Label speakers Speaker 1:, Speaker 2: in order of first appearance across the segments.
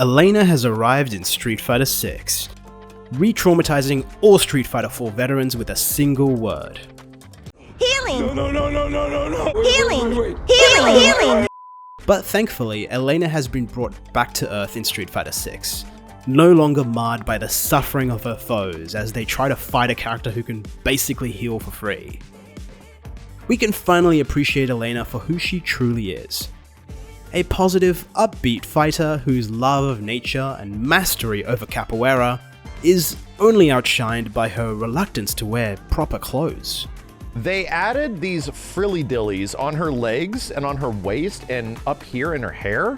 Speaker 1: Elena has arrived in Street Fighter 6, re-traumatizing all Street Fighter 4 veterans with a single word.
Speaker 2: Healing!
Speaker 3: No.
Speaker 2: Healing!
Speaker 3: Wait.
Speaker 2: Healing!
Speaker 1: But thankfully, Elena has been brought back to Earth in Street Fighter 6, no longer marred by the suffering of her foes as they try to fight a character who can basically heal for free. We can finally appreciate Elena for who she truly is. A positive, upbeat fighter whose love of nature and mastery over capoeira is only outshined by her reluctance to wear proper clothes.
Speaker 4: They added these frilly dillies on her legs and on her waist and up here in her hair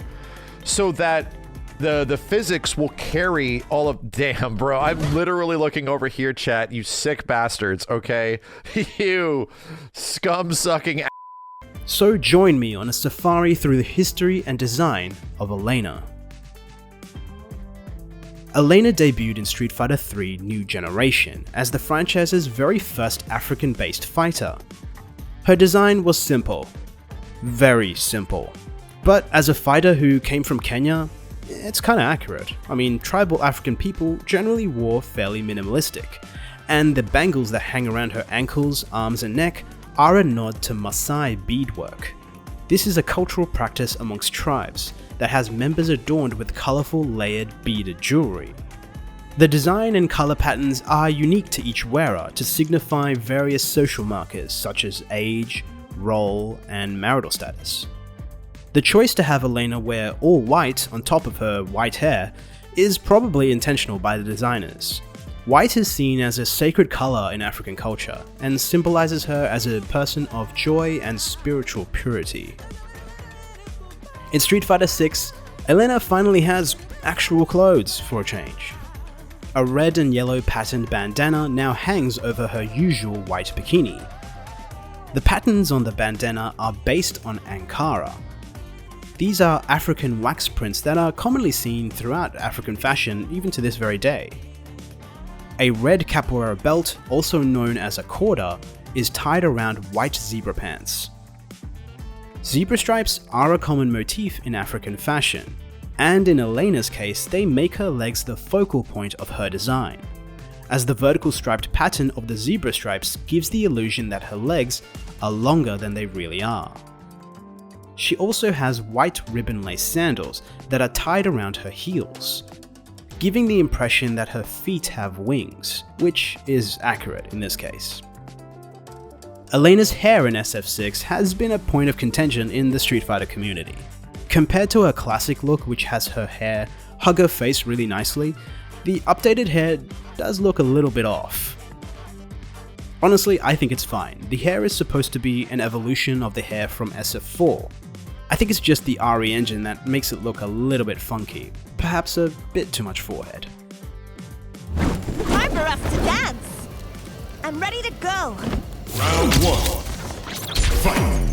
Speaker 4: so that the physics will carry all of... Damn, bro, I'm literally looking over here, chat, you sick bastards, okay? You scum-sucking...
Speaker 1: So join me on a safari through the history and design of Elena. Elena debuted in Street Fighter 3 New Generation as the franchise's very first African-based fighter. Her design was simple. Very simple. But as a fighter who came from Kenya, it's kinda accurate. I mean, tribal African people generally wore fairly minimalistic, and the bangles that hang around her ankles, arms and neck are a nod to Maasai beadwork. This is a cultural practice amongst tribes that has members adorned with colourful layered beaded jewellery. The design and colour patterns are unique to each wearer to signify various social markers such as age, role, and marital status. The choice to have Elena wear all white on top of her white hair is probably intentional by the designers. White is seen as a sacred colour in African culture, and symbolises her as a person of joy and spiritual purity. In Street Fighter 6, Elena finally has actual clothes for a change. A red and yellow patterned bandana now hangs over her usual white bikini. The patterns on the bandana are based on Ankara. These are African wax prints that are commonly seen throughout African fashion even to this very day. A red capoeira belt, also known as a corda, is tied around white zebra pants. Zebra stripes are a common motif in African fashion, and in Elena's case they make her legs the focal point of her design, as the vertical striped pattern of the zebra stripes gives the illusion that her legs are longer than they really are. She also has white ribbon lace sandals that are tied around her heels, giving the impression that her feet have wings, which is accurate in this case. Elena's hair in SF6 has been a point of contention in the Street Fighter community. Compared to her classic look, which has her hair hug her face really nicely, the updated hair does look a little bit off. Honestly, I think it's fine. The hair is supposed to be an evolution of the hair from SF4. I think it's just the airy engine that makes it look a little bit funky, perhaps a bit too much forehead.
Speaker 2: Time for us to dance! I'm ready to go!
Speaker 3: Round 1. Fight!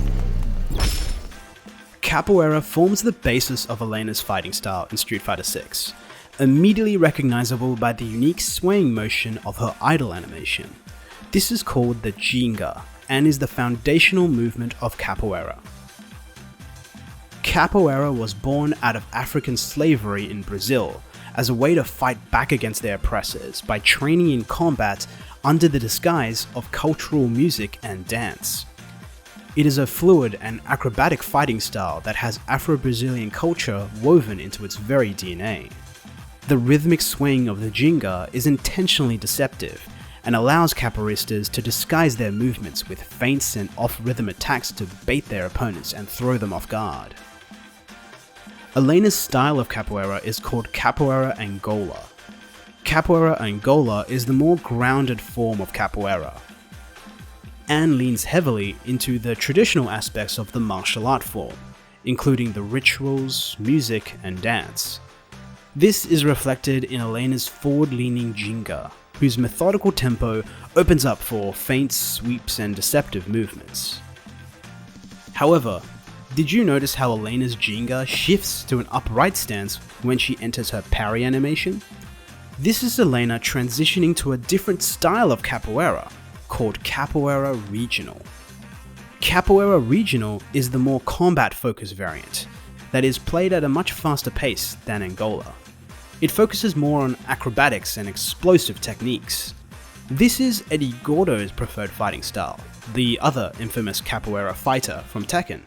Speaker 1: Capoeira forms the basis of Elena's fighting style in Street Fighter 6, immediately recognizable by the unique swaying motion of her idle animation. This is called the ginga, and is the foundational movement of capoeira. Capoeira was born out of African slavery in Brazil as a way to fight back against their oppressors by training in combat under the disguise of cultural music and dance. It is a fluid and acrobatic fighting style that has Afro-Brazilian culture woven into its very DNA. The rhythmic swing of the ginga is intentionally deceptive and allows capoeiristas to disguise their movements with feints and off-rhythm attacks to bait their opponents and throw them off guard. Elena's style of capoeira is called Capoeira Angola. Capoeira Angola is the more grounded form of capoeira, and leans heavily into the traditional aspects of the martial art form, including the rituals, music, and dance. This is reflected in Elena's forward-leaning ginga, whose methodical tempo opens up for feints, sweeps, and deceptive movements. However, did you notice how Elena's ginga shifts to an upright stance when she enters her parry animation? This is Elena transitioning to a different style of capoeira, called Capoeira Regional. Capoeira Regional is the more combat-focused variant, that is played at a much faster pace than Angola. It focuses more on acrobatics and explosive techniques. This is Eddie Gordo's preferred fighting style, the other infamous capoeira fighter from Tekken.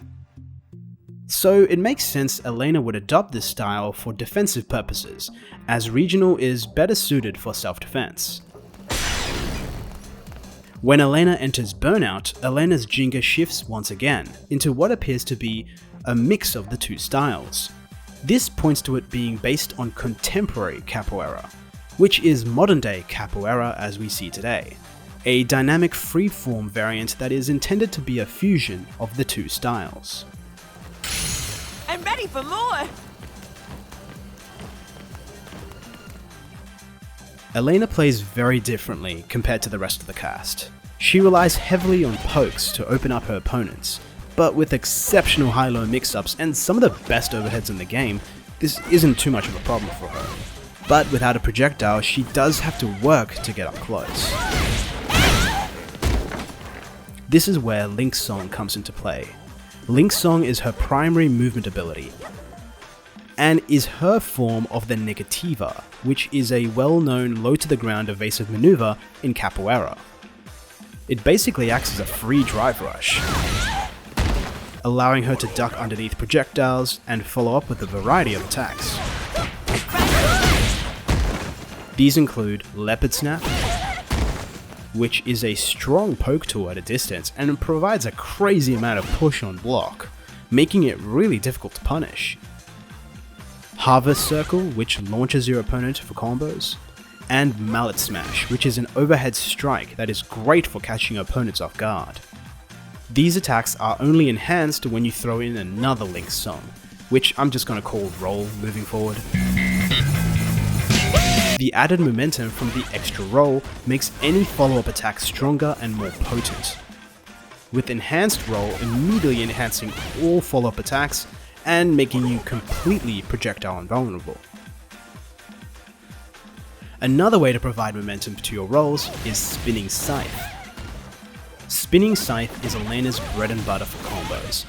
Speaker 1: So it makes sense Elena would adopt this style for defensive purposes, as regional is better suited for self-defense. When Elena enters Burnout, Elena's Jinga shifts once again into what appears to be a mix of the two styles. This points to it being based on contemporary capoeira, which is modern-day capoeira as we see today, a dynamic free-form variant that is intended to be a fusion of the two styles.
Speaker 2: I'm ready for more!
Speaker 1: Elena plays very differently compared to the rest of the cast. She relies heavily on pokes to open up her opponents, but with exceptional high-low mix-ups and some of the best overheads in the game, this isn't too much of a problem for her. But without a projectile, she does have to work to get up close. This is where Lynx Song comes into play. Lynx Song is her primary movement ability, and is her form of the negativa, which is a well-known low-to-the-ground evasive maneuver in capoeira. It basically acts as a free drive rush, allowing her to duck underneath projectiles and follow up with a variety of attacks. These include Leopard Snap, which is a strong poke tool at a distance and provides a crazy amount of push on block, making it really difficult to punish. Harvest Circle, which launches your opponent for combos, and Mallet Smash, which is an overhead strike that is great for catching opponents off guard. These attacks are only enhanced when you throw in another Lynx Song, which I'm just going to call Roll moving forward. The added momentum from the extra roll makes any follow-up attack stronger and more potent, with enhanced roll immediately enhancing all follow-up attacks and making you completely projectile invulnerable. Another way to provide momentum to your rolls is Spinning Scythe. Spinning Scythe is Elena's bread and butter for combos,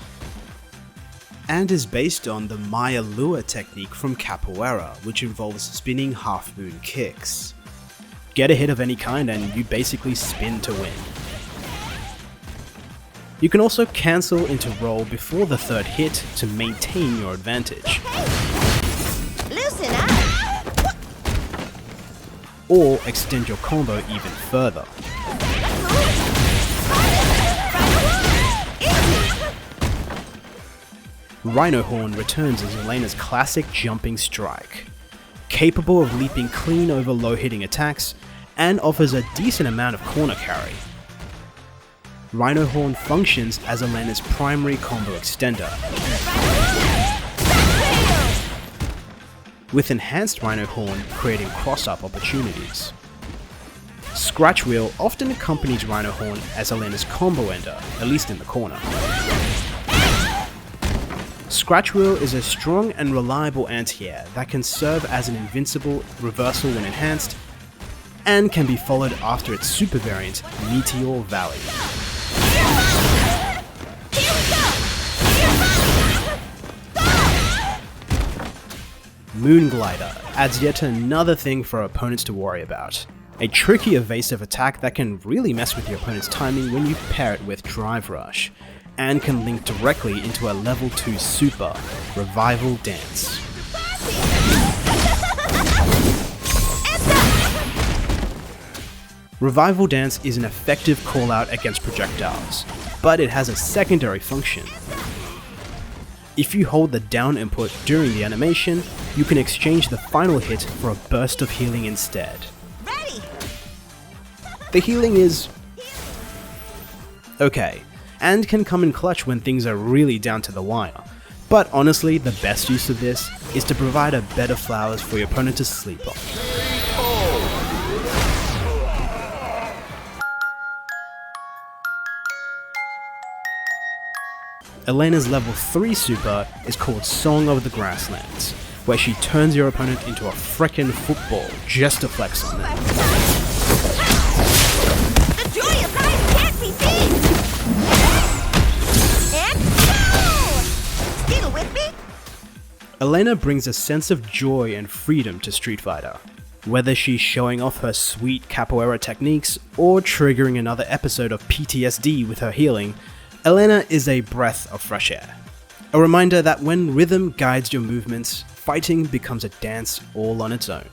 Speaker 1: and is based on the Maya Lua technique from Capoeira, which involves spinning half-moon kicks. Get a hit of any kind and you basically spin to win. You can also cancel into roll before the third hit to maintain your advantage.
Speaker 2: Loosen up!
Speaker 1: Or extend your combo even further. Rhino Horn returns as Elena's classic jumping strike, capable of leaping clean over low-hitting attacks, and offers a decent amount of corner carry. Rhino Horn functions as Elena's primary combo extender, with enhanced Rhino Horn creating cross-up opportunities. Scratch Wheel often accompanies Rhino Horn as Elena's combo ender, at least in the corner. Scratch Wheel is a strong and reliable anti-air that can serve as an invincible reversal when enhanced, and can be followed after its super variant, Meteor Volley. Moon Glider adds yet another thing for opponents to worry about. A tricky evasive attack that can really mess with your opponent's timing when you pair it with Drive Rush, and can link directly into a level 2 super, Revival Dance. Revival Dance is an effective call-out against projectiles, but it has a secondary function. If you hold the down input during the animation, you can exchange the final hit for a burst of healing instead.
Speaker 2: Ready!
Speaker 1: The healing is okay, and can come in clutch when things are really down to the wire. But honestly, the best use of this is to provide a bed of flowers for your opponent to sleep on. Elena's level 3 super is called Song of the Grasslands, where she turns your opponent into a frickin' football just to flex on them.
Speaker 2: The joy of life can't be beat! And go! Still with me?
Speaker 1: Elena brings a sense of joy and freedom to Street Fighter. Whether she's showing off her sweet capoeira techniques or triggering another episode of PTSD with her healing, Elena is a breath of fresh air. A reminder that when rhythm guides your movements, fighting becomes a dance all on its own.